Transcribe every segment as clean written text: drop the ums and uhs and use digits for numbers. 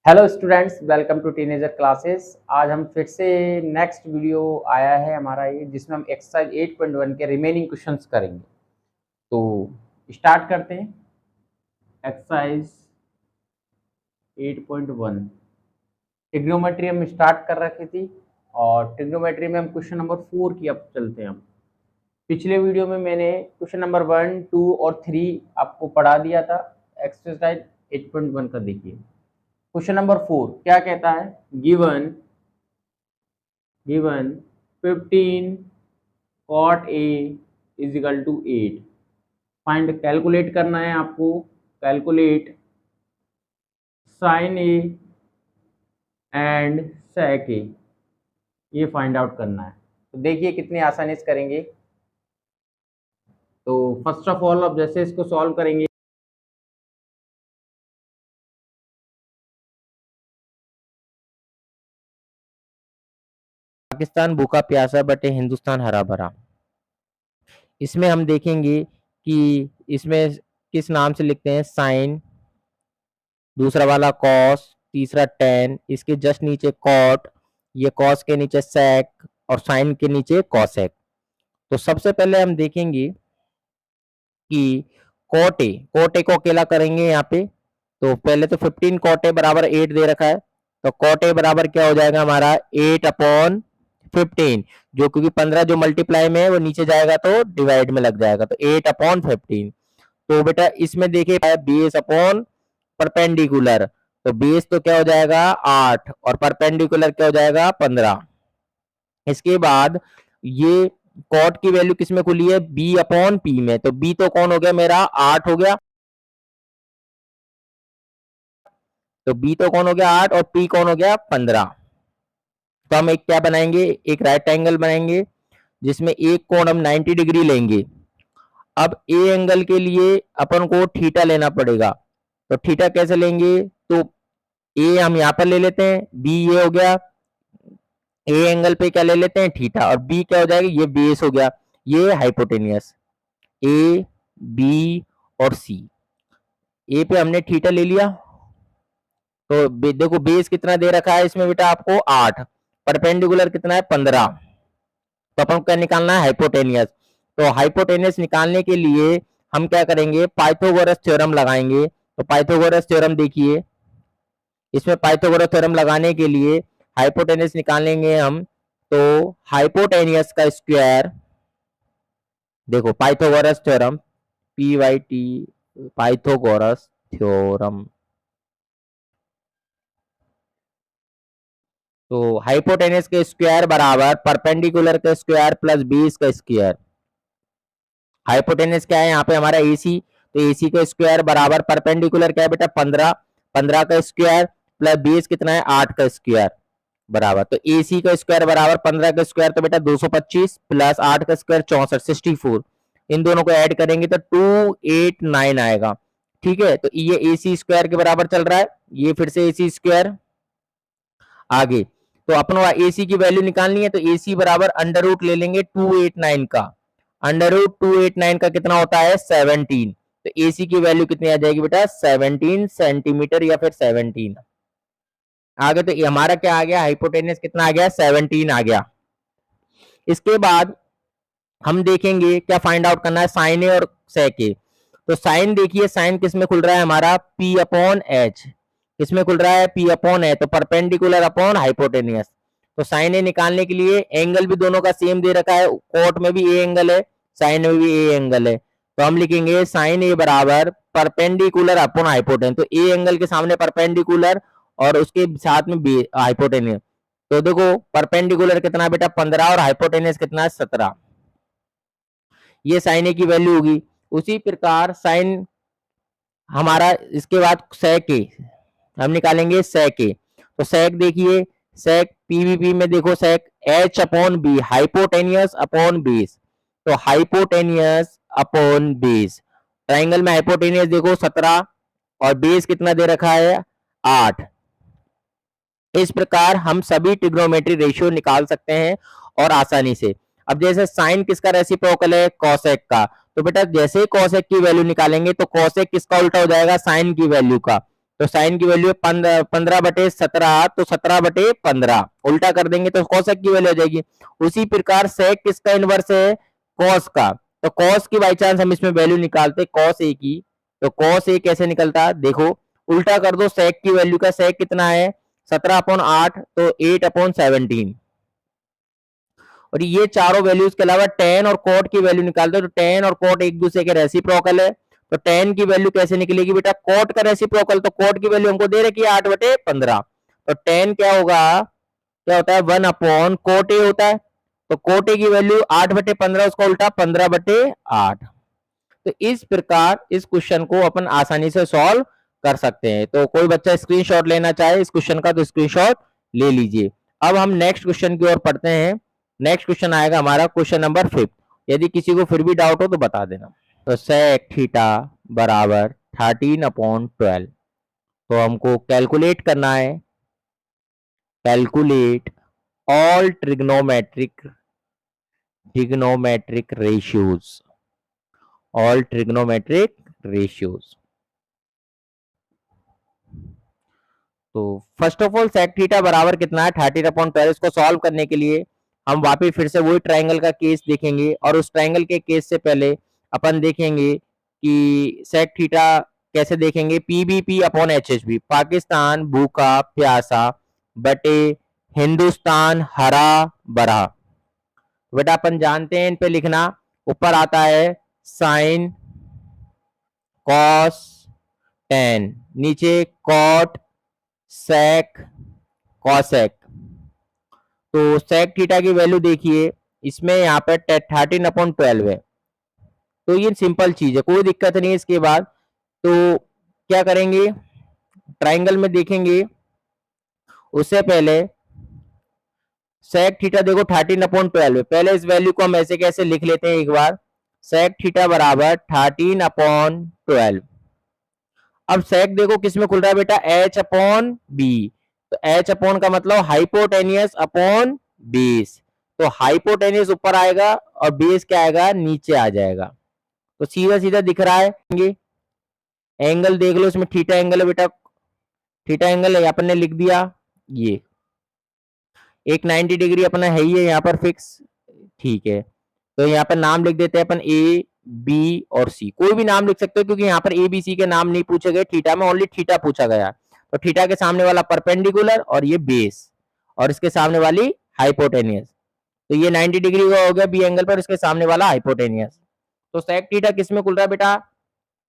Hello students, welcome to teenager classes. आज हम फिर से नेक्स्ट वीडियो आया है हमारा ये, जिसमें हम एक्सरसाइज 8.1 के रिमेनिंग क्वेश्चंस करेंगे। तो स्टार्ट करते हैं। एक्सरसाइज 8.1 ट्रिग्नोमेट्री हम स्टार्ट कर रखी थी, और ट्रिग्नोमेट्री में हम क्वेश्चन नंबर 4 की अब चलते हैं हम। पिछले वीडियो में मैंने क्वेश्चन नंबर 1, 2 और 3 आपको पढ़ा दिया था। एक्सरसाइज 8.1 का देखिए। क्वेश्चन नंबर 4 क्या कहता है? Given 15 cot A is equal to 8। Find, calculate करना है आपको। Calculate sine A and sec A, ये फाइंड आउट करना है। तो देखिए कितनी आसानी से करेंगे। तो फर्स्ट ऑफ ऑल अब जैसे इसको सॉल्व करेंगे, पाकिस्तान भूखा प्यासा बटे हिंदुस्तान हरा भरा। इसमें हम देखेंगे कि इसमें किस नाम से लिखते हैं। साइन, दूसरा वाला कॉस, तीसरा टेन, इसके जस्ट नीचे कॉट, ये कॉस के नीचे सेक और साइन के नीचे कॉसेक। तो सबसे पहले हम देखेंगे कि कोटे को अकेला करेंगे यहाँ पे। तो पहले तो 15 कोटे बराबर 8 दे रखा है, तो कोटे बराबर क्या हो जाएगा हमारा 8/15, जो क्योंकि 15 जो मल्टीप्लाई में है वो नीचे जाएगा तो डिवाइड में लग जाएगा, तो 8/15। तो बेटा इसमें देखिए बेस अपॉन परपेंडिकुलर, तो बेस तो क्या हो जाएगा 8 और परपेंडिकुलर क्या हो जाएगा 15। इसके बाद ये कॉट की वैल्यू किस में खुली है, बी अपॉन पी में, तो बी तो कौन हो गया मेरा 8 हो गया, तो बी तो कौन हो गया 8 और पी कौन हो गया 15। तो हम एक क्या बनाएंगे, एक राइट एंगल बनाएंगे जिसमें एक कोण हम 90 डिग्री लेंगे। अब ए एंगल के लिए अपन को थीटा लेना पड़ेगा, तो थीटा कैसे लेंगे, तो ए हम यहां पर ले लेते हैं, बी ये हो गया, ए एंगल पे क्या ले लेते हैं थीटा, और बी क्या हो जाएगा ये बेस हो गया, ये हाइपोटेनियस। ए, बी और सी, ए पे हमने थीटा ले लिया, तो देखो बेस कितना दे रखा है इसमें बेटा आपको 8, परपेंडिकुलर कितना है 15, तो अपन क्या निकालना है हाइपोटेनियस। तो हाइपोटेनियस निकालने के लिए हम क्या करेंगे, पाइथागोरस थ्योरम लगाएंगे। तो पाइथागोरस थ्योरम देखिए, इसमें पाइथागोरस थ्योरम लगाने के लिए हाइपोटेनियस निकालेंगे हम, तो हाइपोटेनियस का स्क्वायर, देखो Pythagoras theorem, PYT, Pythagoras theorem. तो हाइपोटेनियस के स्क्वायर बराबर परपेंडिकुलर के स्क्वायर प्लस बेस का स्क्वायर। हाइपोटेनियस क्या है यहाँ पे हमारा AC, तो AC का स्क्वायर बराबर परपेंडिकुलर क्या है बेटा 15, 15 का स्क्वायर प्लस बेस कितना है 8 का स्क्वायर बराबर, तो AC का स्क्वायर बराबर 15 का स्क्वायर तो बेटा 225 प्लस 8 का स्क्वायर 64, 64। इन दोनों को ऐड करेंगे तो 289 आएगा। ठीक है, तो ये AC स्क्वायर के बराबर चल रहा है, ये फिर से AC स्क्वायर। आगे तो अपन AC की वैल्यू निकालनी है, तो AC बराबर अंडर रूट ले लेंगे 289 का, अंडर रूट 289 का कितना होता है 17, तो AC की वैल्यू कितनी आ जाएगी बेटा 17 सेंटीमीटर या फिर 17। आगे तो हमारा क्या आ गया, हाइपोटेनियस कितना आ गया 17 आ गया। इसके बाद हम देखेंगे क्या फाइंड आउट करना है, साइन ए और सेक ए। तो साइन देखिए, साइन किस में खुल रहा है हमारा P अपॉन एच, किसमें खुल रहा है P अपॉन एच, तो परपेंडिकुलर अपॉन हाइपोटेनियस। तो साइन ए निकालने के लिए एंगल भी दोनों का सेम दे रखा है, कोट में भी ए एंगल है, साइन में भी ए एंगल है, तो हम लिखेंगे साइन ए बराबर परपेंडिकुलर अपॉन हाइपोटेनियस, तो ए एंगल के सामने परपेंडिकुलर और उसके साथ में बी हाइपोटेनियस। तो देखो परपेंडिकुलर कितना बेटा 15 और हाइपोटेनियस कितना है 17, ये साइन ए की वैल्यू होगी। उसी प्रकार साइन हमारा इसके बाद सेक ए हम निकालेंगे, सेक ए। तो सेक देखिए, सेक पीवीपी में देखो sec H upon B, hypotenuse upon base, तो हाइपोटेनियस अपॉन बेस, ट्राइंगल में हाइपोटेनियस देखो 17 और बेस कितना दे रखा है 8। इस प्रकार हम सभी ट्रिग्नोमेट्री रेशियो निकाल सकते हैं और आसानी से। अब जैसे साइन किसका रेसिप्रोकल है, कॉसेक का, तो बेटा जैसे ही कॉसेक की वैल्यू निकालेंगे तो कॉसेक किसका उल्टा हो जाएगा, साइन की वैल्यू का, तो साइन की वैल्यू 15/17, तो 17/15 उल्टा कर देंगे तो कोसेक की वैल्यू हो जाएगी। उसी प्रकार सेक किसका इनवर्स है? कॉस का। तो कॉस की बाई चांस हम इसमें वैल्यू निकालते कॉस ए की, तो कॉस ए कैसे निकलता? देखो उल्टा कर दो सेक की वैल्यू का, सेक कितना है 17/8, तो 8/17। और ये चारों वैल्यूज के अलावा टेन और कोट की वैल्यू निकालते हो, तो टेन और कोट एक दूसरे के रेसिप्रोकल है। तो टेन की वैल्यू कैसे निकलेगी बेटा? कोट का रेसिप्रोकल, तो कोट की वैल्यू हमको दे रखी है 8/15। तो टेन क्या होगा, क्या होता है 1 कोट ए होता है। तो कोट ए की वैल्यू 8/15, उसका उल्टा 15/8। तो इस प्रकार इस क्वेश्चन को अपन आसानी से सॉल्व कर सकते हैं। तो कोई बच्चा स्क्रीनशॉट लेना चाहे इस क्वेश्चन का तो स्क्रीनशॉट ले लीजिए। अब हम नेक्स्ट क्वेश्चन की ओर पढ़ते हैं। नेक्स्ट क्वेश्चन आएगा हमारा क्वेश्चन नंबर 5। यदि किसी को फिर भी डाउट हो तो बता देना। तो सेक थीटा बराबर 13/12, तो हमको कैलकुलेट करना है, calculate all trigonometric ratios, all trigonometric ratios. तो first of all sec theta बराबर कितना है 13/12। इसको सॉल्व करने के लिए हम वापस फिर से वही ट्रायंगल का केस देखेंगे, और उस ट्रायंगल के केस से पहले अपन देखेंगे कि सेक थीटा कैसे देखेंगे। PBP/HHB, पाकिस्तान भूखा प्यासा बटे हिंदुस्तान हरा भरा। बेटा अपन जानते हैं इन पे लिखना, ऊपर आता है साइन कॉस टेन, नीचे कॉट सेक कॉसेक। तो सेक थीटा की वैल्यू देखिए, इसमें यहाँ पर 13/12 है। तो ये सिंपल चीज है, कोई दिक्कत नहीं है। इसके बाद तो क्या करेंगे, ट्राइंगल में देखेंगे। उससे पहले सेक थीटा देखो 13/12 है, पहले इस वैल्यू को हम ऐसे कैसे लिख लेते हैं एक बार। सेक थीटा बराबर 13/12। अब सेक देखो किस में खुल रहा है बेटा, H/B। तो H अपॉन का मतलब हाइपोटेनियस अपॉन बेस। तो हाइपोटेनियस ऊपर आएगा और बेस क्या आएगा, नीचे आ जाएगा। तो सीधा सीधा दिख रहा है। एंगल देख लो, इसमें थीटा एंगल है बेटा, थीटा एंगल है, अपन ने लिख दिया। ये एक 90 डिग्री अपना है ही है यहाँ पर फिक्स, ठीक है। तो यहाँ पर नाम लिख देते हैं अपन A B और C, कोई भी नाम लिख सकते हो क्योंकि यहाँ पर A B C के नाम नहीं पूछे गए, थीटा में ओनली थीटा पूछा गया। तो थीटा के सामने वाला परपेंडिकुलर और ये बेस, और इसके सामने वाली हाइपोटेनियस। तो ये 90 डिग्री का हो गया बी एंगल पर, इसके सामने वाला हाइपोटेनियस। तो सेक थीटा किस में खुल रहा है बेटा,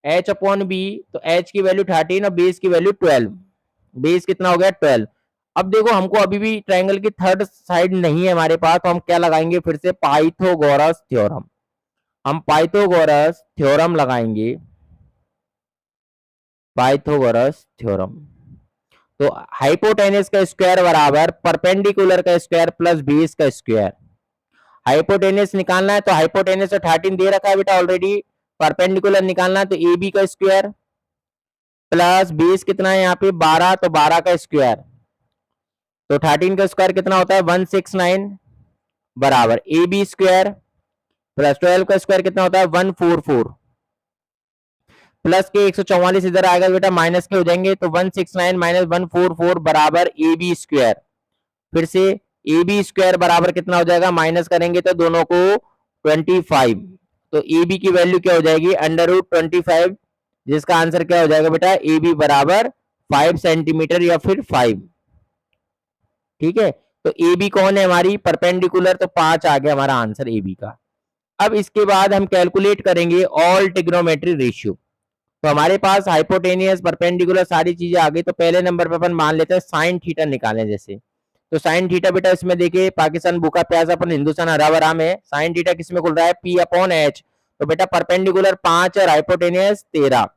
H/B। तो H की वैल्यू 13 और बेस की वैल्यू 12। बेस कितना हो गया 12। अब देखो हमको अभी भी ट्रायंगल की थर्ड साइड नहीं है हमारे पास, तो हम क्या लगाएंगे फिर से, पाइथागोरस थ्योरम। हम पाइथागोरस थ्योरम लगाएंगे, पाइथागोरस थ्योरम। तो हाइपोटेनस का स्क्वायर बराबर परपेंडिकुलर का स्क्वायर प्लस बेस का स्क्वायर। हाइपोटेनस निकालना है तो हाइपोटेनस तो 13 दे रखा है बेटा ऑलरेडी, परपेंडिकुलर निकालना है तो ए बी का स्क्वायर प्लस बेस कितना है यहाँ पे 12, तो 12 का स्क्वायर। तो 13 का स्क्वायर कितना होता है 169 बराबर ए बी स्क्वायर प्लस 12 का स्क्वायर कितना होता है 144 प्लस के 144 इधर आएगा बेटा, माइनस के हो जाएंगे। तो 169 माइनस 144 बराबर ए बी स्क्वायर। फिर से ए बी स्क्वायर बराबर कितना हो जाएगा, माइनस करेंगे तो दोनों को 25। तो ए बी की वैल्यू क्या हो जाएगी √25, जिसका आंसर क्या हो जाएगा बेटा, ए बी बराबर 5 सेंटीमीटर या फिर 5। ठीक है, तो ए बी कौन है हमारी, परपेंडिकुलर, तो 5 आ गया हमारा आंसर ए बी का। अब इसके बाद हम कैलकुलेट करेंगे ऑल ट्रिग्नोमेट्री रेशियो। तो हमारे पास हाइपोटेनियस परपेंडिकुलर सारी चीजें आ गई। तो पहले नंबर पर अपन मान लेते हैं साइन थीटा निकालें जैसे। तो साइन थीटा बेटा इसमें देखिए, पाकिस्तान भूखा प्यासा अपन हिंदुस्तान हरा भरा में, साइन थीटा किसमें खुल रहा है P/H। तो बेटा परपेंडिकुलर 5 और हाइपोटेनियस 13।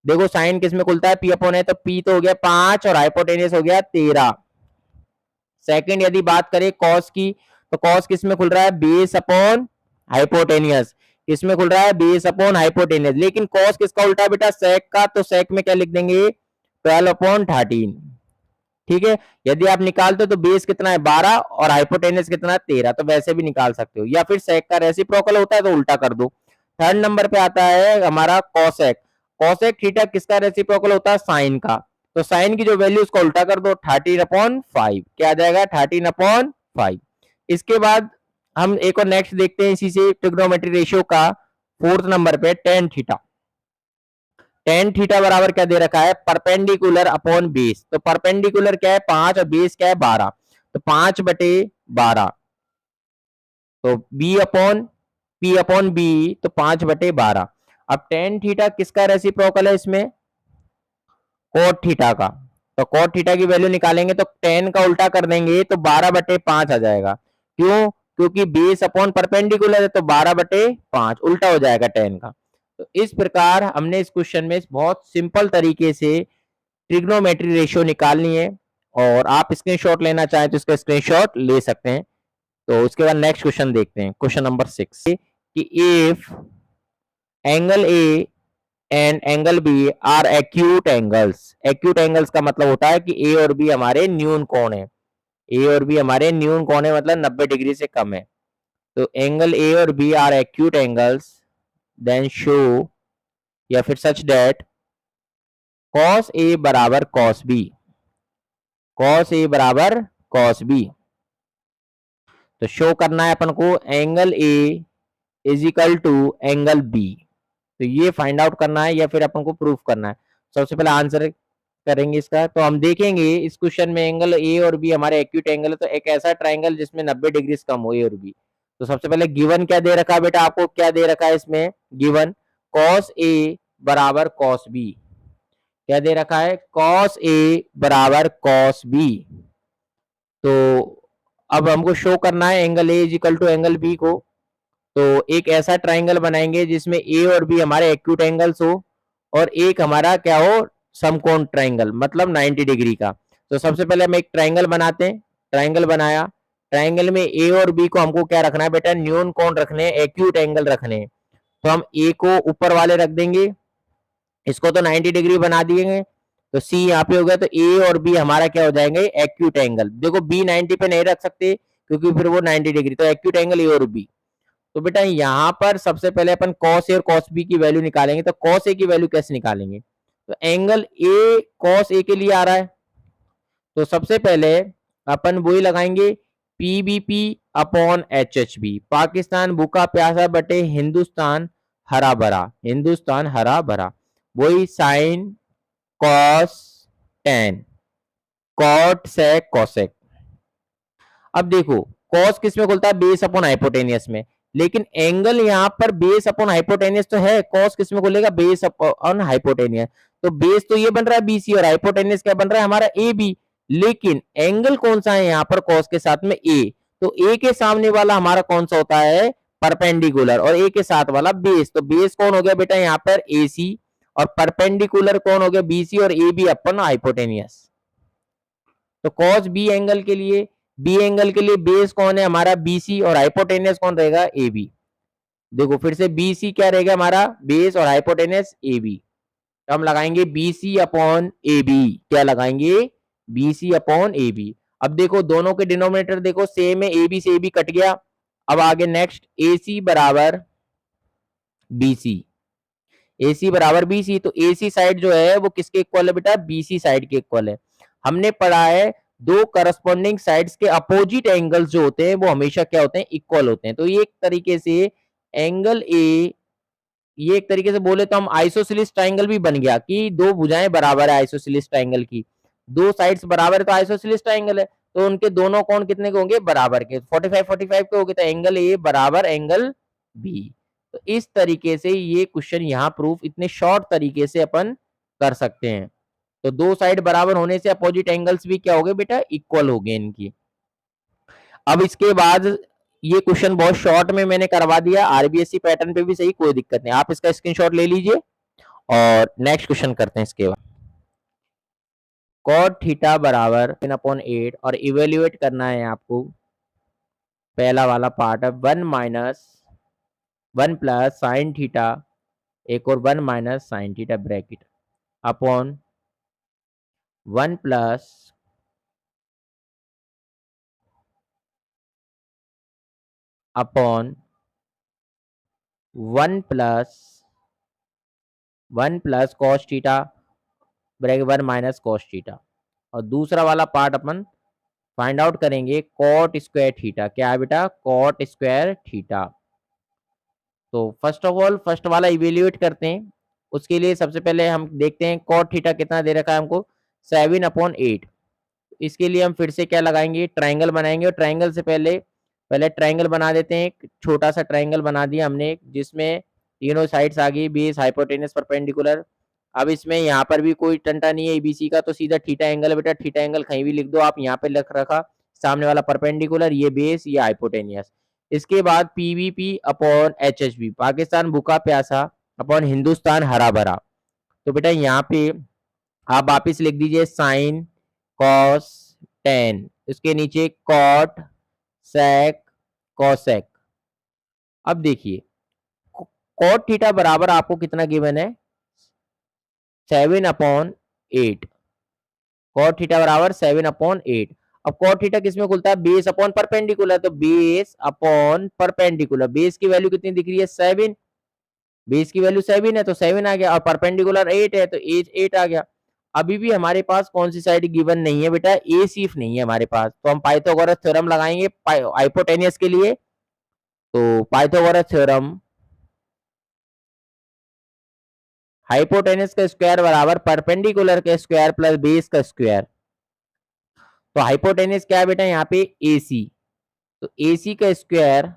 देखो साइन किसमें खुलता है P/H, तो P तो हो गया 5 और हाइपोटेनियस हो गया 13। सेकंड यदि बात करें कॉस की, तो कॉस किसमें खुल रहा है बेस अपॉन हाइपोटेनियस। किसमें खुल रहा है बेस अपॉन हाइपोटेनियस। लेकिन कॉस किसका उल्टा है बेटा, सेक का। तो सेक में क्या लिख देंगे 12/13। ठीक है, यदि आप निकालते हो तो बेस कितना है 12 और हाइपोटेनियस कितना है 13, तो वैसे भी निकाल सकते हो, या फिर सेक का रेसिप्रोकल होता है तो उल्टा कर दो। थर्ड नंबर पे आता है हमारा कॉसेक। कॉसेक थीटा किसका रेसिप्रोकल होता है, साइन का। तो साइन की जो वैल्यू उसको उल्टा कर दो, 13/5 क्या आ जाएगा, 13/5। इसके बाद हम एक और नेक्स्ट देखते हैं इसी से ट्रिग्नोमेट्री रेशियो का, फोर्थ नंबर पे टेन थीटा। टेन थीटा बराबर क्या दे रखा है, परपेंडिकुलर अपॉन बेस। तो परपेंडिकुलर क्या है 5 और बेस क्या है 12, तो 5/12, तो P/B तो 5/12। अब टेन थीटा किसका रेसिप्रोकल है इसमें, कोट थीटा का। तो कोट थीटा की वैल्यू निकालेंगे तो टेन का उल्टा कर देंगे तो 12/5 आ जाएगा। क्यों, क्योंकि बेस अपॉन परपेंडिकुलर है तो 12/5 उल्टा हो जाएगा टेन का। तो इस प्रकार हमने इस क्वेश्चन में बहुत सिंपल तरीके से ट्रिग्नोमेट्री रेशियो निकालनी है, और आप स्क्रीनशॉट लेना चाहें तो इसका स्क्रीनशॉट ले सकते हैं। तो उसके बाद नेक्स्ट क्वेश्चन देखते हैं, क्वेश्चन नंबर 6 कि if angle A and angle B are acute angles. Acute angles का मतलब होता है कि ए और बी हमारे न्यून कोण है, ए और बी हमारे न्यून कोण है मतलब 90 डिग्री से कम है। तो एंगल ए और B are acute angles, then show या फिर सच दैट cos ए बराबर cos बी, cos ए बराबर cos बी। तो शो करना है अपन को angle A is equal to angle B, तो ये फाइंड आउट करना है या फिर अपन को प्रूफ करना है। सबसे पहले आंसर करेंगे इसका, तो हम देखेंगे इस क्वेश्चन में एंगल ए और बी हमारे एक्यूट एंगल है, तो एक ऐसा ट्राइंगल जिसमें 90 डिग्री से कम हो ए और बी। तो सबसे पहले गिवन क्या दे रखा है बेटा, आपको क्या दे रखा है इसमें गिवन, cos ए बराबर cos बी। क्या दे रखा है, cos ए बराबर cos बी। तो अब हमको शो करना है angle A is equal to angle B को। तो एक ऐसा ट्राइंगल बनाएंगे जिसमें ए और बी हमारे एक्यूट एंगल्स हो, और एक हमारा क्या हो, समकोण ट्राइंगल मतलब 90 डिग्री का। तो सबसे पहले हम एक ट्राइंगल बनाते हैं, ट्राइंगल बनाया, ट्राइंगल में ए और बी को हमको क्या रखना है बेटा, न्यून कोण रखने, एक्यूट एंगल रखने। तो हम ए को ऊपर वाले रख देंगे, इसको तो 90 डिग्री बना दिएंगे, तो सी यहाँ पे हो गया। तो ए और बी हमारा क्या हो जाएंगे, एक्यूट एंगल। देखो बी 90 पे नहीं रख सकते क्योंकि फिर वो 90 डिग्री, तो एक्यूट एंगल ए और बी। तो बेटा यहाँ पर सबसे पहले अपन cos ए और cos बी की वैल्यू निकालेंगे। तो cos ए की वैल्यू कैसे निकालेंगे, तो एंगल ए cos ए के लिए आ रहा है, तो सबसे पहले अपन वही लगाएंगे पीबीपी अपॉन एचएचबी, पाकिस्तान भूखा प्यासा बटे हिंदुस्तान हरा भरा, हिंदुस्तान हरा भरा। वही sine cos tan, cot sec cosec. अब देखो कॉस किस में खुलता है, बेस अपॉन हाइपोटेनियस में, लेकिन एंगल यहाँ पर बेस अपॉन हाइपोटेनियस तो है, कॉस किस में खुलेगा, बेस अपॉन हाइपोटेनियस। तो बेस तो ये बन रहा है बीसी और हाइपोटेनियस क्या बन रहा है हमारा ए बी, लेकिन एंगल कौन सा है यहाँ पर कॉस के साथ में ए। तो ए के सामने वाला हमारा कौन सा होता है, परपेंडिकुलर, और ए के साथ वाला बेस। तो बेस कौन हो गया बेटा यहाँ पर ए सी, और परपेंडिकुलर कौन हो गया बीसी, और ए बी अपन हाइपोटेनियस। तो कॉस बी एंगल के लिए, बी एंगल के लिए बेस कौन है हमारा बीसी, और हाइपोटेनियस कौन रहेगा ए बी। देखो फिर से बीसी क्या रहेगा हमारा बेस, और हाइपोटेनियस ए बी। तो हम लगाएंगे बीसी अपॉन ए बी, क्या लगाएंगे, बीसी अपॉन ए बी। अब देखो दोनों के डिनोमिनेटर देखो सेम है, ए बी से ए बी कट गया। अब आगे नेक्स्ट ए सी बराबर बीसी, ए सी बराबर बीसी। तो ए सी साइड जो है वो किसके इक्वल है बेटा, बीसी साइड के इक्वल है। हमने पढ़ा है दो करस्पॉन्डिंग साइड्स के अपोजिट एंगल्स जो होते हैं वो हमेशा क्या होते हैं, इक्वल होते हैं। तो ये एक तरीके से एंगल ए, ये एक तरीके से बोले तो हम आइसोसेलेस ट्रायंगल भी बन गया कि दो भुजाएं बराबर है आइसोसेलेस ट्रायंगल की, दो साइड्स बराबर है तो आइसोसेलेस ट्रायंगल है, तो उनके दोनों कोण कितने के होंगे, बराबर के, 45-45 के होंगे। तो एंगल ए बराबर एंगल बी। तो इस तरीके से ये क्वेश्चन यहाँ प्रूफ इतने शॉर्ट तरीके से अपन कर सकते हैं। तो दो साइड बराबर होने से अपोजिट एंगल्स भी क्या हो गए बेटा, इक्वल हो गए इनकी। अब इसके बाद ये क्वेश्चन बहुत शॉर्ट में मैंने करवा दिया, आरबीएससी पैटर्न पे भी सही, कोई दिक्कत नहीं, आप इसका स्क्रीनशॉट ले लीजिए और नेक्स्ट क्वेश्चन करते हैं इसके बाद। कॉट थीटा बराबर 10/8 और इवेल्युएट करना है आपको, पहला वाला पार्ट है 1 माइनस 1 प्लस साइन थीटा, एक और 1 minus sine theta bracket upon 1 plus upon 1 plus cos theta bracket 1 minus cos theta, और दूसरा वाला पार्ट अपन फाइंड आउट करेंगे कॉट स्क्वायर थीटा। क्या है बेटा? Cot square theta. तो फर्स्ट ऑफ ऑल फर्स्ट वाला इवेल्युएट करते हैं। उसके लिए सबसे पहले हम देखते हैं कॉट थीटा कितना दे रखा है हमको, 7/8। इसके लिए हम फिर से क्या लगाएंगे, ट्रायंगल बनाएंगे। और ट्रायंगल से पहले पहले ट्रायंगल बना देते हैं। एक छोटा सा ट्रायंगल बना दिया हमने जिसमें तीनों साइड्स आ गई, बेस हाइपोटेनस परपेंडिकुलर। अब इसमें यहाँ पर भी कोई टंटा नहीं है एबीसी का, तो सीधा थीटा एंगल है बेटा। थीटा एंगल कहीं भी लिख दो आप, यहाँ पे लिख रखा सामने वाला परपेंडिकुलर, ये बेस, ये हाइपोटेनियस। इसके बाद पीवीपी अपॉन एचएचबी, पाकिस्तान भूखा प्यासा अपॉन हिंदुस्तान हरा भरा। तो बेटा यहाँ पे आप वापिस लिख दीजिए साइन कॉस टेन, इसके नीचे कॉट सेक कॉसेक। अब देखिए कॉट थीटा बराबर आपको कितना गिवन है, 7/8। कॉट थीटा बराबर 7/8। अब कॉट थीटा किसमें खुलता है, बेस अपॉन परपेंडिकुलर। तो बेस अपॉन परपेंडिकुलर, बेस की वैल्यू कितनी दिख रही है, 7। बेस की वैल्यू 7 है तो 7 आ गया, और परपेंडिकुलर 8 है तो 8 आ गया। अभी भी हमारे पास कौन सी साइड गिवन नहीं है बेटा, ए सिर्फ नहीं है हमारे पास। तो हम पाइथागोरस थ्योरम लगाएंगे हाइपोटेनियस के लिए। तो पाइथागोरस थ्योरम, हाइपोटेनस का स्क्वायर बराबर परपेंडिकुलर का स्क्वायर प्लस बेस का स्क्वायर। तो हाइपोटेनस क्या है बेटा, यहाँ पे AC। तो AC का स्क्वायर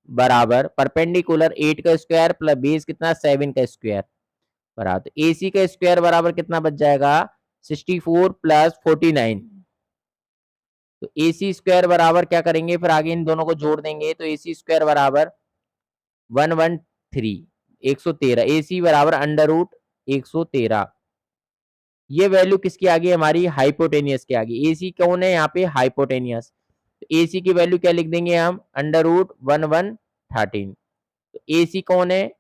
बराबर परपेंडिकुलर 8 का स्क्वायर प्लस बेस कितना, 7 का स्क्वायर बराबर। तो AC का स्क्वायर बराबर कितना बच जाएगा, 64 प्लस 49। तो AC स्क्वायर बराबर क्या करेंगे, फिर आगे इन दोनों को जोड़ देंगे। तो AC स्क्वायर बराबर 113, 113। AC बराबर अंडर रूट 113। ये वैल्यू किसकी आ गई, हमारी हाइपोटेनियस की आ गई। AC कौन है यहाँ पे, हाइपोटेनियस। तो AC की वैल्यू क्या लिख देंगे हम, अंडर रूट 1113। तो AC कौन है,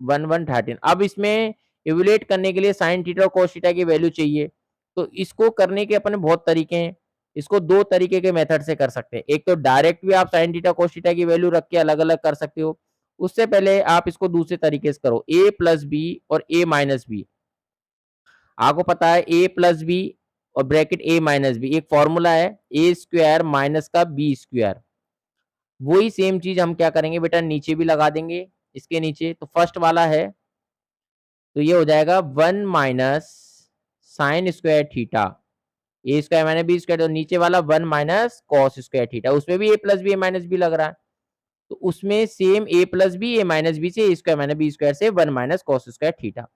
1113। अब इसमें इवेल्युएट करने के लिए साइन थीटा और कोस थीटा की वैल्यू चाहिए। तो इसको करने के अपने बहुत तरीके हैं। इसको दो तरीके के मेथड से कर सकते हैं। एक तो डायरेक्ट भी आप साइन थीटा कोस थीटा की वैल्यू रख के अलग अलग कर सकते हो। उससे पहले आप इसको दूसरे तरीके से करो, a प्लस बी और a माइनस बी। आपको पता है a प्लस बी और ब्रैकेट a माइनस बी, एक फॉर्मूला है a स्क्वायर माइनस का b स्क्वायर। वही सेम चीज हम क्या करेंगे बेटा, नीचे भी लगा देंगे इसके नीचे। तो फर्स्ट वाला है तो ये हो जाएगा 1 माइनस साइन स्क्वायर थीटा, ए स्क्वायर माइनस बी स्क्वायर। तो नीचे वाला 1 माइनस कॉस स्क्वायर थीटा, उसमें भी a plus B A minus B लग रहा है। तो उसमें same a plus B A minus B से a square minus B square से 1 माइनस कॉस स्क्वायर थीटा।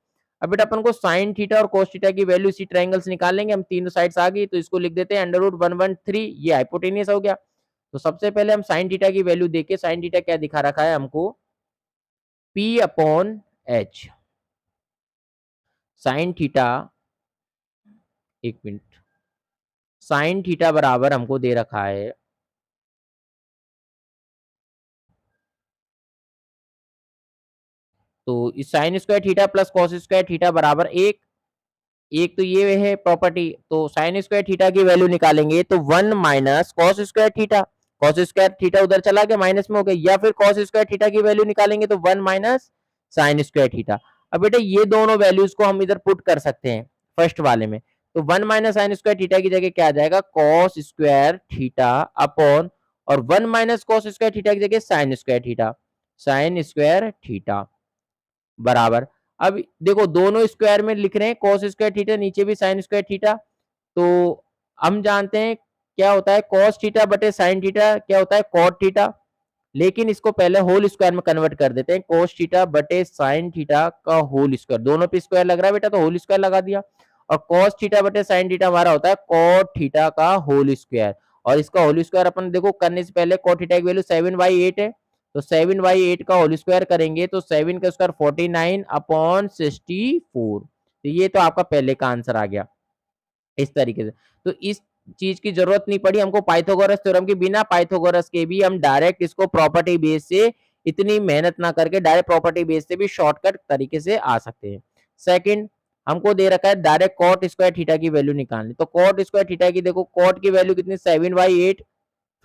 अब बेटा अपन को साइन थीटा और कोस थीटा की वैल्यू इसी ट्रायंगल से निकाल लेंगे हम। तीनों साइड्स आ गई तो इसको लिख देते हैं अंडर रूट 113, ये हाइपोटेनियस हो गया। तो सबसे पहले हम साइन थीटा की वैल्यू देके, साइन थीटा क्या दिखा रखा है हमको, P upon H। Sine theta, एक मिनट, साइन थीटा बराबर हमको दे रखा है तो इस sine square theta plus cos square theta बराबर एक तो ये है प्रॉपर्टी। तो साइन स्क्वायर थीटा की वैल्यू निकालेंगे तो 1 minus cos square theta, cos square theta उधर चला गया माइनस में हो गया, या फिर कॉस स्क्वायर थीटा की वैल्यू निकालेंगे तो 1 माइनस साइन स्क्वायर थीटा। अब बेटा ये दोनों वैल्यूज को हम इधर पुट कर सकते हैं फर्स्ट वाले में। तो 1 माइनस साइन स्क्वायर थीटा की जगह क्या आ जाएगा, कॉस स्क्वायर थीटा अपॉन, और 1 माइनस कॉस स्क्वायर थीटा की जगह sine square theta, sine square theta बराबर। अब देखो दोनों स्क्वायर में लिख रहे हैं कॉस स्क्वायर थीटा, नीचे भी साइन स्क्वायर थीटा। तो हम जानते हैं क्या होता है, कॉस थीटा बटे साइन थीटा क्या होता है, कॉट थीटा। लेकिन इसको पहले होल स्क्वायर में कन्वर्ट कर देते हैं, कोस थीटा बटे साइन थीटा का होल स्क्वायर। दोनों पे स्क्वायर लग रहा है बेटा तो होल स्क्वायर लगा दिया। और कॉस थीटा बटे साइन थीटा हमारा होता है कॉट थीटा का होल स्क्वायर। और इसका होल स्क्वायर अपन देखो करने से पहले कॉट थीटा की वैल्यू 7/8 है। तो 7/8 का होल स्क्वायर करेंगे तो 7 का स्क्वायर 49/64। तो ये तो आपका पहले का आंसर आ गया इस तरीके से। तो इस चीज की जरूरत नहीं पड़ी हमको पाइथागोरस थ्योरम के, बिना पाइथागोरस के भी हम डायरेक्ट इसको प्रॉपर्टी बेस से, इतनी मेहनत ना करके डायरेक्ट प्रॉपर्टी बेस से भी शॉर्टकट तरीके से आ सकते हैं। सेकंड हमको दे रखा है डायरेक्ट कॉट स्क्वायर थीटा की वैल्यू निकालनी। तो कॉट स्क्वायर थीटा की देखो, कॉट की वैल्यू कितनी, 7/8।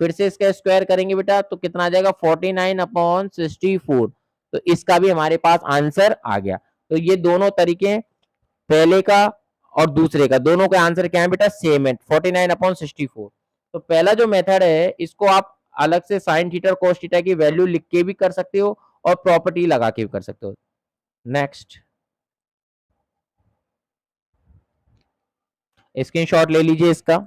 फिर से इसका स्क्वायर करेंगे बेटा तो कितना आ जाएगा, 49/64। तो इसका भी हमारे पास आंसर आ गया। तो ये दोनों तरीके, पहले का और दूसरे का, दोनों का आंसर क्या है बेटा, सेम है 49/64। तो पहला जो मेथड है इसको आप अलग से साइन थीटा और कोस थीटा की वैल्यू लिख के भी कर सकते हो और प्रॉपर्टी लगा के भी कर सकते हो। नेक्स्ट स्क्रीनशॉट ले लीजिए इसका।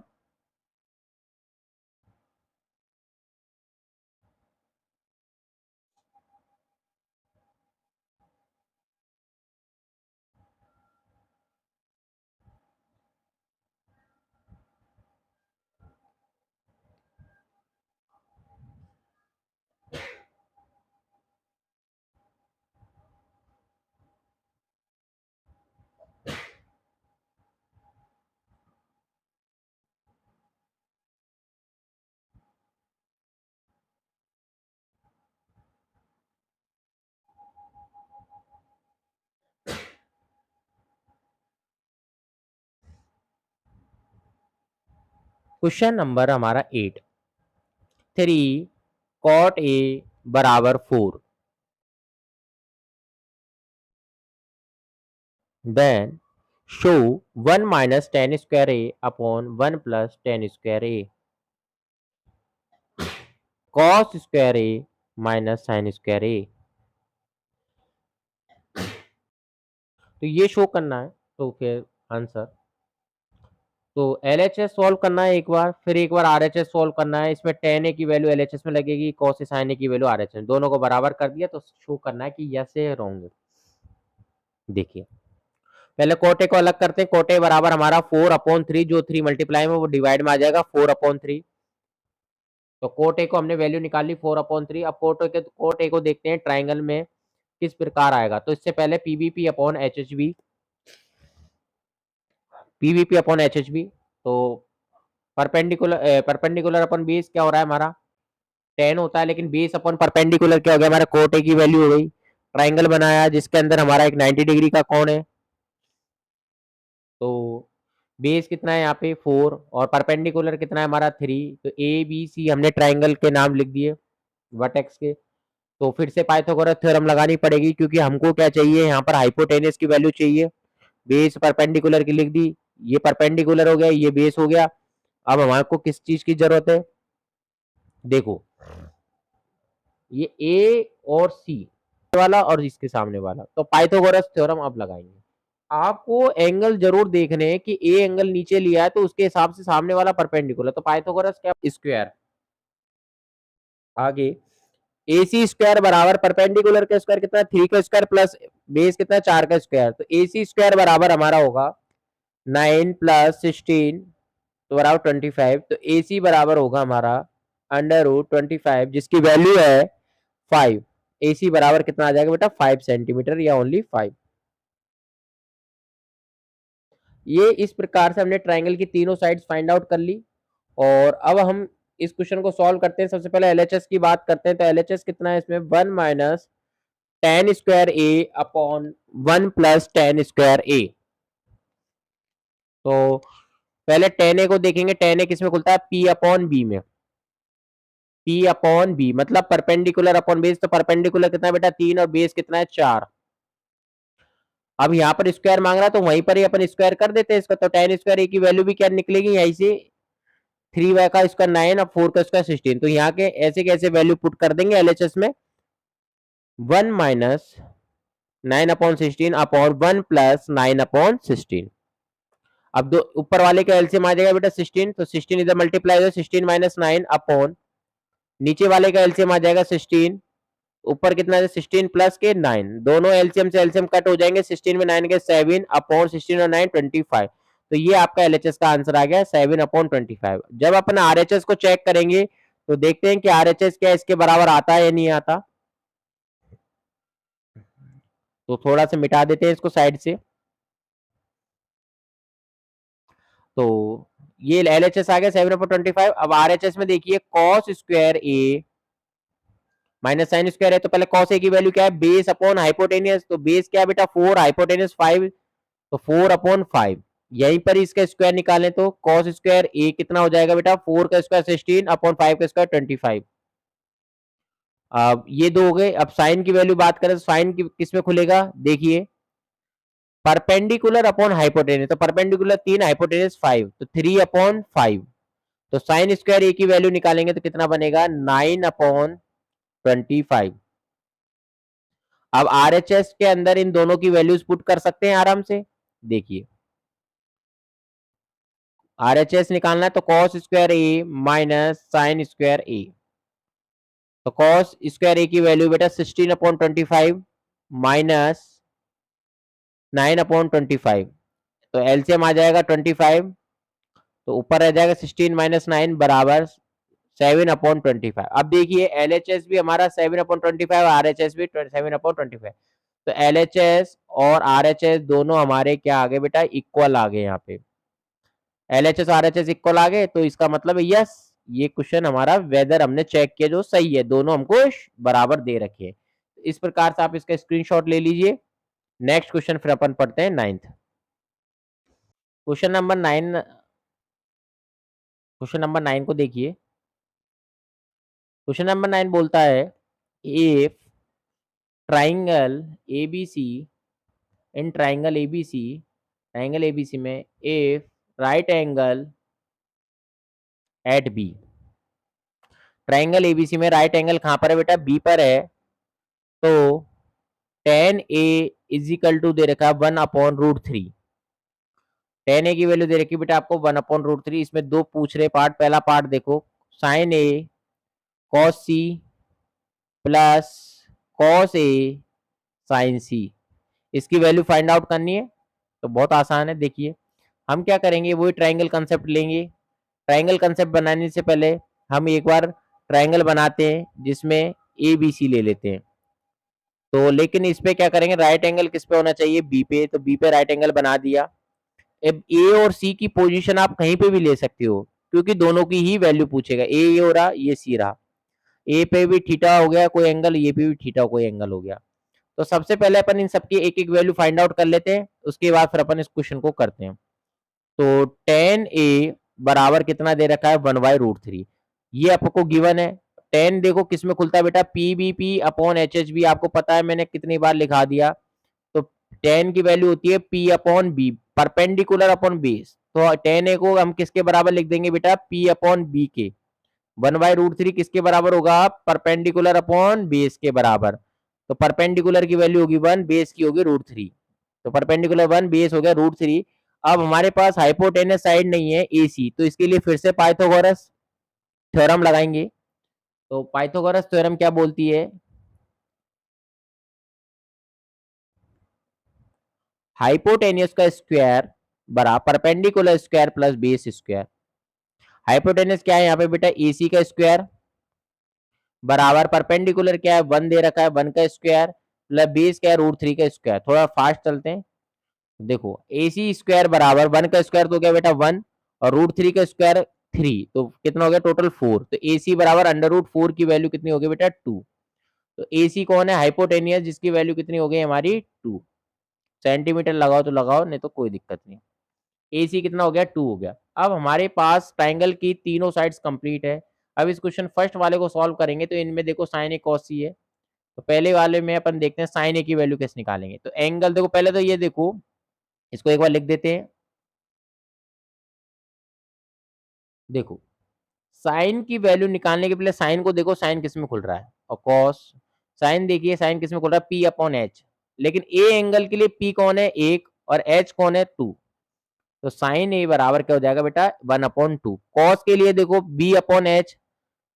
क्वेश्चन नंबर हमारा 8, 3 cot a बराबर 4, then show 1 minus tan square a upon 1 plus tan square a, cos square a minus sin square a। तो ये शो करना है, तो फिर आंसर, तो LHS सॉल्व करना है एक बार, फिर एक बार RHS सॉल्व करना है। इसमें tan a की वैल्यू LHS में लगेगी, cos sin a की वैल्यू RHS में, दोनों को बराबर कर दिया तो शो करना है कि यस है रॉन्ग है। देखिए पहले कोटे को अलग करते हैं। कोटे बराबर हमारा 4/3, जो 3 मल्टीप्लाई में वो डिवाइड में आ जाएगा 4/3। तो कोटे को हमने वैल्यू निकाल ली 4/3। अब कोटे को देखते हैं ट्राइंगल में किस प्रकार आएगा। तो इससे पहले पीवीपी अपॉन एचएचबी, पीवीपी अपॉन एचएचबी, तो परपेंडिकुलर अपन बेस क्या हो रहा है हमारा 10 होता है, लेकिन बेस अपन परपेंडिकुलर क्या हो गया हमारा, कोटे की वैल्यू हो गई। ट्राइंगल बनाया जिसके अंदर हमारा एक 90 डिग्री का कोण है, तो बेस कितना है यहाँ पे 4 और परपेंडिकुलर कितना है हमारा 3। तो ए बी सी हमने ट्राइंगल के नाम लिख दिए वर्टेक्स के। तो फिर से पाइथागोरस थ्योरम लगानी पड़ेगी क्योंकि हमको क्या चाहिए यहाँ पर, हाइपोटेनस की वैल्यू चाहिए। बेस परपेंडिकुलर की लिख दी, ये परपेंडिकुलर हो गया, ये बेस हो गया। अब हमारे को किस चीज की जरूरत है, देखो ये ए और सी वाला और इसके सामने वाला, तो पाइथागोरस थ्योरम अब लगाएंगे। आपको एंगल जरूर देखने हैं कि ए एंगल नीचे लिया है तो उसके हिसाब से सामने वाला परपेंडिकुलर, तो पाइथागोरस क्या, स्क्वायर। आगे ए सी स्क्वायर बराबर परपेंडिकुलर का स्क्वायर कितना, 3 का स्क्वायर प्लस बेस कितना 4 का स्क्वायर। तो ए सी स्क्वायर बराबर हमारा होगा 9 प्लस 16 तो बराबर 25। तो ए सी बराबर होगा हमारा √25 जिसकी वैल्यू है 5। ए सी बराबर कितना आ जाएगा बेटा 5 सेंटीमीटर या ओनली 5। ये इस प्रकार से हमने ट्राइंगल की तीनों साइड्स फाइंड आउट कर ली। और अब हम इस क्वेश्चन को सॉल्व करते हैं। सबसे पहले एलएचएस की बात करते हैं। तो एलएचएस कितना है इसमें, 1 माइनस tan स्क्वायर ए अपॉन 1 प्लस tan स्क्वायर ए। तो पहले tan ए को देखेंगे, tan ए किसमें खुलता है, P अपॉन बी में। P अपॉन बी मतलब परपेंडिकुलर अपॉन बेस, तो परपेंडिकुलर कितना है बेटा 3 और बेस कितना है 4। अब यहाँ पर स्क्वायर मांग रहा है तो वहीं पर ही अपन स्क्वायर कर देते हैं इसका। तो tan स्क्वायर ए की वैल्यू भी क्या निकलेगी यहीं से, 3y का स्क्वायर 9 और 4 का स्क्वायर 16। तो यहाँ के ऐसे कैसे वैल्यू पुट कर देंगे एलएचएस में, 1 माइनस 9/16 अपॉन 1 प्लस 9/16। अब दो ऊपर वाले का एलसीएम आ जाएगा बेटा 16, तो 16 इधर मल्टीप्लाई हो 16 माइनस 9 अपॉन नीचे वाले का एलसीएम आ जाएगा 16, ऊपर कितना है 16 प्लस के 9, दोनों एलसीएम से एलसीएम कट हो जाएंगे, 16 में 9 के 7 अपॉन 16 और 9 25। तो ये आपका एलएचएस का आंसर आ गया 7/25। जब अपन आरएचएस को चेक करेंगे तो देखते हैं कि आरएचएस क्या इसके बराबर आता है या नहीं आता। तो थोड़ा सा मिटा देते हैं इसको साइड से। तो ये एलएचएस आ गया 7/25। अब आरएचएस में देखिए कॉस स्क्वायर ए माइनस साइन स्क्वायर है, तो पहले कॉस ए की वैल्यू क्या है, बेस अपॉन हाइपोटेनियस। तो बेस क्या है बेटा 4, हाइपोटेनियस 5, तो 4/5। यहीं पर इसका स्क्वायर निकालें तो कॉस स्क्वायर ए कितना हो जाएगा बेटा, 4 का स्क्वायर 16 अपॉन 5 का स्क्वायर 25। अब ये दो हो गए। अब साइन की वैल्यू बात करें तो साइन किस में खुलेगा, देखिए परपेंडिकुलर अपॉन हाइपोटेनस, तो परपेंडिकुलर 3, हाइपोटेनस 5, तो 3/5। तो साइन स्क्वायर ए की वैल्यू निकालेंगे तो कितना बनेगा 9/25। अब आरएचएस के अंदर इन दोनों की वैल्यूज पुट कर सकते हैं आराम से। देखिए आरएचएस निकालना है तो कॉस स्क्वायर ए माइनस साइन स्क्वायर ए, तो कॉस स्क्वायर ए की वैल्यू बेटा 16/25 माइनस 9/25, तो एलसीएम आ जाएगा 25, तो ऊपर रह जाएगा 16 माइनस 9 बराबर 7/25। अब देखिए एलएचएस भी हमारा 7/25, आरएचएस भी 7/25, तो एलएचएस और आरएचएस दोनों हमारे क्या आ गए बेटा, इक्वल आ गए। यहाँ पे एलएचएस आरएचएस इक्वल आ गए, तो इसका मतलब है यस, ये क्वेश्चन हमारा वेदर हमने चेक किया जो सही है, दोनों हमको बराबर दे रखे हैं। इस प्रकार से आप इसका स्क्रीनशॉट ले लीजिए। नेक्स्ट क्वेश्चन फिर अपन पढ़ते हैं 9th question number 9। Question number 9 को देखिए। क्वेश्चन नंबर 9 बोलता है if triangle ABC, in triangle ABC में if right angle at B, triangle ABC में राइट एंगल कहां पर है बेटा, बी पर है, तो tan a is equal to दे रखा है 1/√3। tan a की वैल्यू दे रखी है बेटा आपको 1/√3। इसमें दो पूछ रहे पार्ट, पहला पार्ट देखो sin a cos c plus cos a sin c, इसकी वैल्यू फाइंड आउट करनी है। तो बहुत आसान है, देखिए हम क्या करेंगे, वही ट्राइंगल कंसेप्ट लेंगे। ट्राइंगल कंसेप्ट बनाने से पहले हम एक बार ट्राइंगल बनाते हैं जिसमें ए बी सी ले लेते हैं। तो लेकिन इस पे क्या करेंगे, राइट एंगल किस पे होना चाहिए, बी पे, तो बी पे राइट एंगल बना दिया। अब ए और सी की पोजीशन आप कहीं पे भी ले सकते हो क्योंकि दोनों की ही वैल्यू पूछेगा। ये हो रहा, ये सी रहा, ए पे भी थीटा हो गया कोई एंगल, ये पे भी थीटा कोई एंगल हो गया। तो सबसे पहले अपन इन सबकी एक एक वैल्यू फाइंड आउट कर लेते हैं, उसके बाद फिर अपन इस क्वेश्चन को करते हैं। तो tan a बराबर कितना दे रखा है 1/√3, ये आपको गिवन है। tan देखो किस में खुलता है बेटा, पीबीपी अपॉन एचएचबी, आपको पता है मैंने कितनी बार लिखा दिया। तो tan की वैल्यू होती है p upon B, perpendicular upon base. तो tan a को हम किसके बराबर लिख देंगे बेटा, p अपॉन बी के। 1/√3 किसके बराबर होगा, परपेंडिकुलर अपॉन बेस के बराबर। तो परपेंडिकुलर की वैल्यू होगी 1, बेस की होगी √3, तो परपेंडिकुलर 1, बेस हो गया √3। अब हमारे पास हाइपोटेनस साइड नहीं है AC, तो इसके लिए फिर से पाइथागोरस थ्योरम लगाएंगे। तो पाइथागोरस थ्योरम क्या बोलती है, हाइपोटेनियस का स्क्वायर बराबर perpendicular square plus base square. Hypotenuse क्या है यहाँ पे बेटा, AC का स्क्वायर बराबर परपेंडिकुलर क्या है 1 दे रखा है, 1 का स्क्वायर प्लस बेस क्या है √3 का स्क्वायर। थोड़ा फास्ट चलते हैं, देखो AC स्क्वायर बराबर 1 का स्क्वायर तो क्या बेटा 1 और √3 का स्क्वायर 3, तो कितना हो गया टोटल 4। तो AC बराबर √4 की वैल्यू कितनी होगी बेटा 2। तो AC कौन है, हाइपोटेनियस, जिसकी वैल्यू कितनी हो गई हमारी 2 सेंटीमीटर। लगाओ तो लगाओ, नहीं तो कोई दिक्कत नहीं। AC कितना हो गया 2 हो गया। अब हमारे पास ट्राइंगल की तीनों साइड्स कंप्लीट है। अब इस क्वेश्चन फर्स्ट वाले को सॉल्व करेंगे तो इनमें देखो साइन ए cos c है। तो पहले वाले में अपन देखते हैं साइन ए की वैल्यू कैसे निकालेंगे। तो एंगल देखो, पहले तो ये देखो, इसको एक बार लिख देते हैं। देखो साइन की वैल्यू निकालने के पहले साइन को देखो, साइन किस में खुल रहा है, और कॉस साइन देखिए साइन किस में खुल रहा है, पी अपॉन एच। लेकिन ए एंगल के लिए पी कौन है 1 और एच कौन है 2, तो साइन ए बराबर क्या हो जाएगा बेटा 1/2। कॉस के लिए देखो बी अपॉन एच,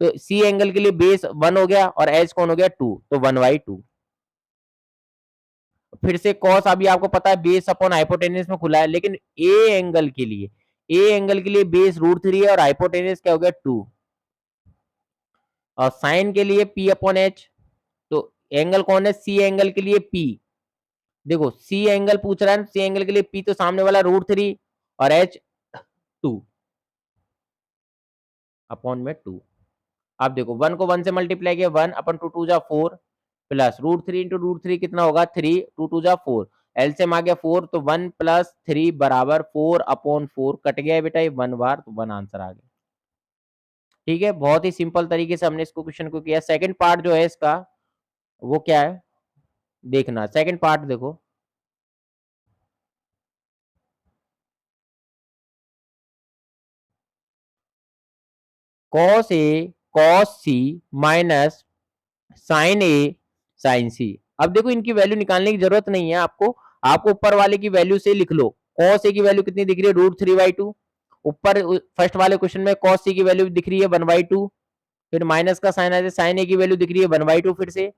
तो सी एंगल के लिए बेस 1 हो गया और एच कौन हो गया 2, तो 1/2। फिर से कॉस अभी आपको पता है बेस अपॉन हाइपोटेनस में खुला है, लेकिन ए एंगल के लिए बेस √3 है और हाइपोटेनस क्या हो गया 2, और साइन के लिए पी अपॉन एच, तो एंगल कौन है सी एंगल के लिए पी। देखो सी एंगल पूछ रहा है, सी एंगल के लिए पी तो सामने वाला √3 और एच 2 अपॉन में 2। अब देखो 1 को 1 से मल्टीप्लाई किया, 1 अपन 2 2 जा 4 प्लस √3 इंटू √3 कितना होगा 3, 2 2 जा 4, एलसीएम आ गया 4, तो 1 प्लस 3 बराबर 4/4 कट गया है बेटा ये 1 बार, तो 1 आंसर आ गया। ठीक है, बहुत ही सिंपल तरीके से हमने इसको क्वेश्चन को किया। सेकंड पार्ट जो है इसका वो क्या है देखना, सेकंड पार्ट देखो। Cos A cos C minus sign A sign सी। अब देखो इनकी वैल्यू निकालने की जरूरत नहीं है आपको, आपको ऊपर वाले की वैल्यू से लिख लो। कॉस ए की वैल्यू कितनी दिख रही है, √3/2। ऊपर फर्स्ट वाले क्वेश्चन में कॉस सी की वैल्यू दिख रही है 1/2, फिर माइनस का साइन आ साइन ए की वैल्यू दिख रही है 1/2 फिर से,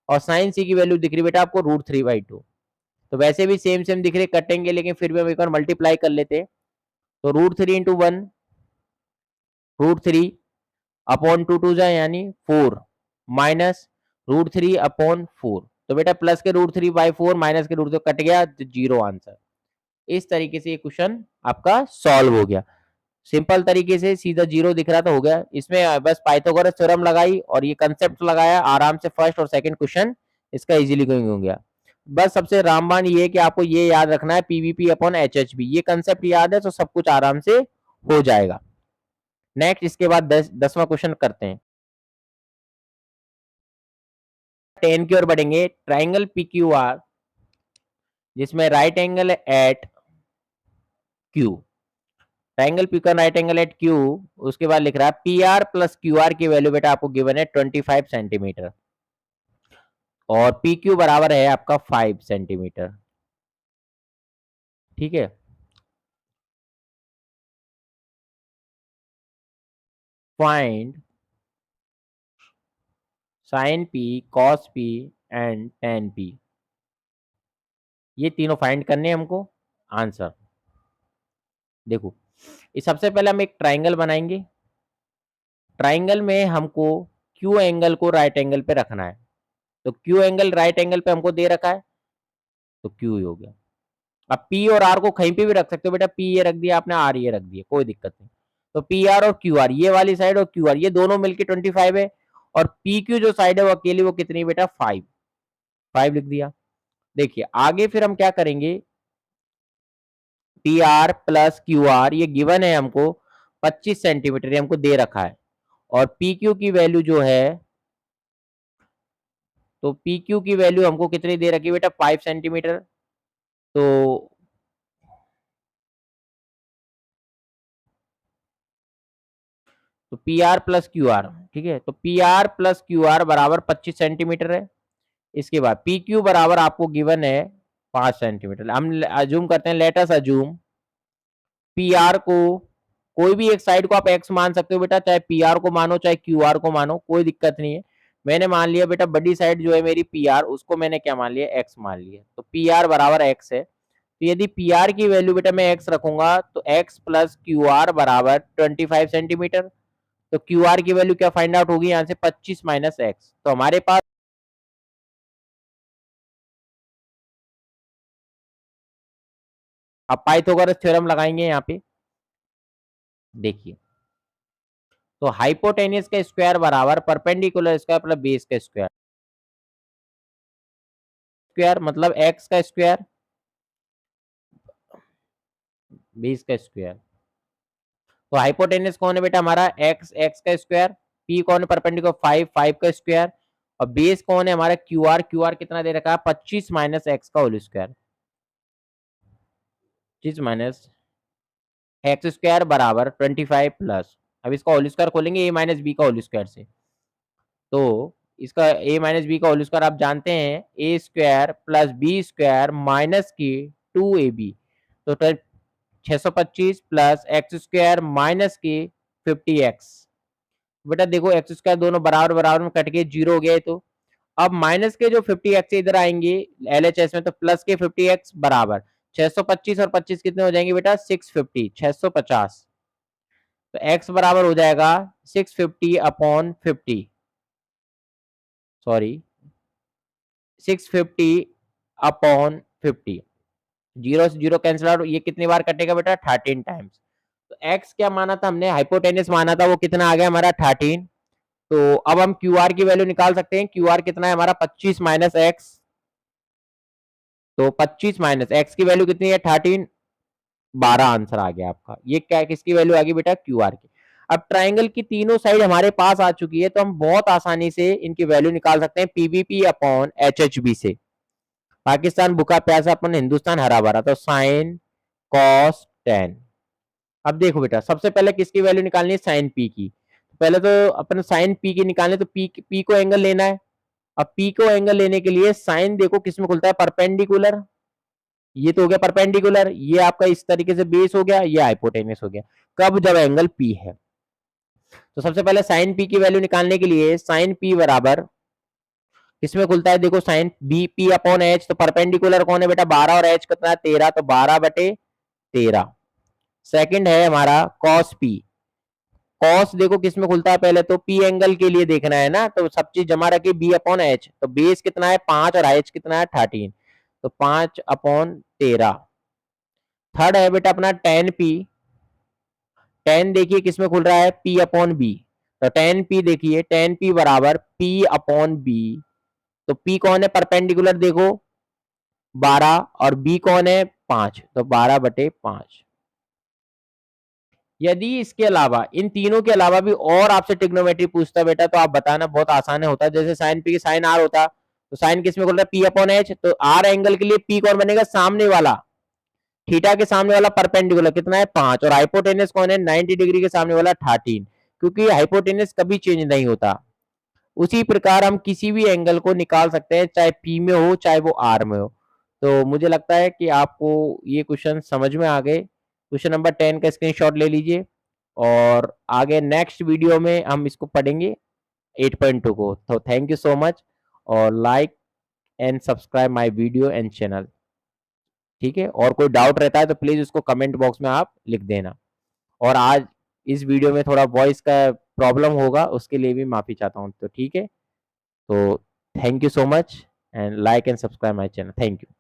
और साइन सी की वैल्यू दिख रही है बेटा आपको √3/2। तो वैसे भी सेम सेम दिख रहे कटेंगे, लेकिन फिर भी हम एक बार मल्टीप्लाई कर लेते हैं। तो √3 × 1 √3/2 जाए यानी 4 माइनस √3/4। तो बेटा प्लस के √3/4 माइनस के √3 कट गया, 0 आंसर। इस तरीके से ये क्वेश्चन आपका सॉल्व हो गया। सिंपल तरीके से सीधा 0 दिख रहा तो हो गया। इसमें बस पाइथागोरस थ्योरम लगाई और ये कंसेप्ट लगाया, आराम से फर्स्ट और सेकंड क्वेश्चन इसका इजीली गोइंग हो गया। बस सबसे रामबान ये है कि आपको ये याद रखना है PVP/HHB, ये कंसेप्ट याद है तो सब कुछ आराम से हो जाएगा। नेक्स्ट इसके बाद 10वां क्वेश्चन करते हैं। 10 की ओर बढ़ेंगे। ट्राइंगल PQR जिसमें right angle at Q, triangle P का राइट एंगल एट Q, उसके बाद लिख रहा है PR प्लस QR की वैल्यू बेटा आपको गिवन है 25 सेंटीमीटर और PQ बराबर है आपका 5 सेंटीमीटर। ठीक है, find sign P cos P and tan P। ये तीनों फाइंड करने हैं हमको। आंसर देखो, इस सबसे पहले हम एक ट्राइंगल बनाएंगे। ट्राइंगल में हमको Q एंगल को राइट एंगल पे रखना है, तो Q एंगल राइट एंगल पे हमको दे रखा है तो Q ही हो गया। अब P और R को कहीं पे भी रख सकते हो बेटा, P ये रख दिया आपने, R ये रख दिया, कोई दिक्कत नहीं। तो PR और QR ये वाली साइड और QR ये दोनों मिलके 25 है, और PQ जो साइड है वो अकेली वो कितनी बेटा 5 लिख दिया। देखिए आगे फिर हम क्या करेंगे, PR प्लस QR ये गिवन है हमको 25 सेंटीमीटर, ये हमको दे रखा है, और PQ की वैल्यू जो है, तो PQ की वैल्यू हमको कितनी दे रखी है बेटा 5 सेंटीमीटर। तो PR प्लस QR, ठीक है, तो PR प्लस QR बराबर 25 सेंटीमीटर है। इसके बाद PQ बराबर आपको गिवन है 5 सेंटीमीटर। हम अज्यूम करते हैं, लेट अस अज्यूम PR को कोई भी एक साइड को आप x मान सकते हो बेटा, चाहे PR को मानो चाहे QR को मानो, कोई दिक्कत नहीं है। मैंने मान लिया बेटा बड़ी साइड जो है मेरी PR, उसको मैंने क्या मान लिया x मान लिया, तो PR बराबर x है। तो यदि PR की वैल्यू बेटा मैं x रखूंगा तो x प्लस QR बराबर 25 सेंटीमीटर। तो QR की वैल्यू क्या फाइंड आउट होगी यहाँ से 25 माइनस x, तो हमारे पास अब पाइथागोरस थ्योरम लगाएंगे यहाँ पे। देखिए, तो हाइपोटेनियस का स्क्वायर बराबर परपेंडिकुलर स्क्वायर प्लस बेस का स्क्वायर, स्क्वायर मतलब x का स्क्वायर बेस का स्क्वायर। तो हाइपोटेनियस कौन है बेटा हमारा x का स्क्वायर, p कौन है परपेंडिकुलर 5 का स्क्वायर, और बेस कौन है हमारा QR कितना दे रखा है 25 माइनस x का whole square, 25 minus X square बराबर 25 प्लस, अब इसका होल स्क्वायर खोलेंगे a माइनस बी का होल स्क्वायर से, तो इसका a माइनस बी का होल स्क्वायर आप जानते हैं a square plus B square minus की 2ab, तो 625 प्लस एक्स स्क्वायर माइनस की 50x। बेटा देखो एक्स स्क्वायर दोनों बराबर बराबर में कट के 0 हो गया है, तो अब माइनस के जो 50x इधर आएंगे LHS में, तो प्लस के 50x बराबर 625 और 25 कितने हो जाएंगे बेटा 650, 650। तो x बराबर हो जाएगा 650/50, सॉरी 650/50, 0 से 0 कैंसिल आउट, ये कितनी बार कटेगा बेटा 13 टाइम्स। तो x क्या माना था हमने, हाइपोटेनियस माना था, वो कितना आ गया हमारा 13। तो अब हम QR की वैल्यू निकाल सकते हैं, QR कितना है हमारा 25 माइनस एक्स, तो 25 माइनस एक्स की वैल्यू कितनी है 13, 12 आंसर आ गया आपका। ये क्या किसकी वैल्यू आ गई बेटा QR की। अब ट्राइंगल की तीनों साइड हमारे पास आ चुकी है, तो हम बहुत आसानी से इनकी वैल्यू निकाल सकते हैं PVP/HHB से। पाकिस्तान भूखा प्यासा अपन हिंदुस्तान हरा भरा, तो साइन कॉस tan। अब देखो बेटा सबसे पहले किसकी वैल्यू निकालनी है साइन P की, पहले तो अपन साइन पी की निकालने, तो पी को एंगल लेना है। अब पी को एंगल लेने के लिए साइन देखो किस में खुलता है, परपेंडिकुलर। ये तो हो गया परपेंडिकुलर, ये आपका इस तरीके से बेस हो गया, ये हाइपोटेनस हो गया। कब, जब एंगल पी है। तो सबसे पहले साइन पी की वैल्यू निकालने के लिए साइन पी बराबर किसमें खुलता है, देखो sine B P upon H, तो परपेंडिकुलर कौन है बेटा 12 और एच कितना है 13, तो 12/13। सेकंड है हमारा कॉस पी, कॉस देखो किसमें खुलता है, पहले तो पी एंगल के लिए देखना है ना, तो सब चीज जमा रखी बी अपॉन एच, तो बेस कितना है 5 और एच कितना है 13, तो 5/13। थर्ड है बेटा अपना टेन पी, टेन देखिए किसमें खुल रहा है पी अपॉन बी, तो टेन पी देखिए टेन पी बराबर पी अपॉन बी, तो पी कौन है परपेंडिकुलर देखो 12 और बी कौन है 5, तो 12/5। यदि इसके अलावा इन तीनों के अलावा भी और आपसे ट्रिग्नोमेट्री पूछता बेटा, तो आप बताना, बहुत आसान होता है। जैसे साइन पी की साइन आर होता, तो साइन किसमें खुल रहा है पी अपॉन एच, तो आर एंगल के लिए पी कौन बनेगा सामने वाला, थीटा के सामने वाला परपेंडिकुलर कितना है 5, और हाइपोटेनस कौन है 90 डिग्री के सामने वाला 13, क्योंकि हाइपोटेनस कभी चेंज नहीं होता। उसी प्रकार हम किसी भी एंगल को निकाल सकते हैं, चाहे पी में हो चाहे वो आर में हो। तो मुझे लगता है कि आपको ये क्वेश्चन समझ में आ गए। क्वेश्चन नंबर 10 का स्क्रीनशॉट ले लीजिए, और आगे नेक्स्ट वीडियो में हम इसको पढ़ेंगे 8.2 को। तो थैंक यू सो मच, और like and subscribe my video and channel. ठीक है, और कोई डाउट रहता है तो प्लीज उसको कमेंट बॉक्स में आप लिख देना। और आज इस वीडियो में थोड़ा वॉइस का प्रॉब्लम होगा, उसके लिए भी माफी चाहता हूँ। तो ठीक है, तो thank you so much, and like and subscribe my channel. Thank you.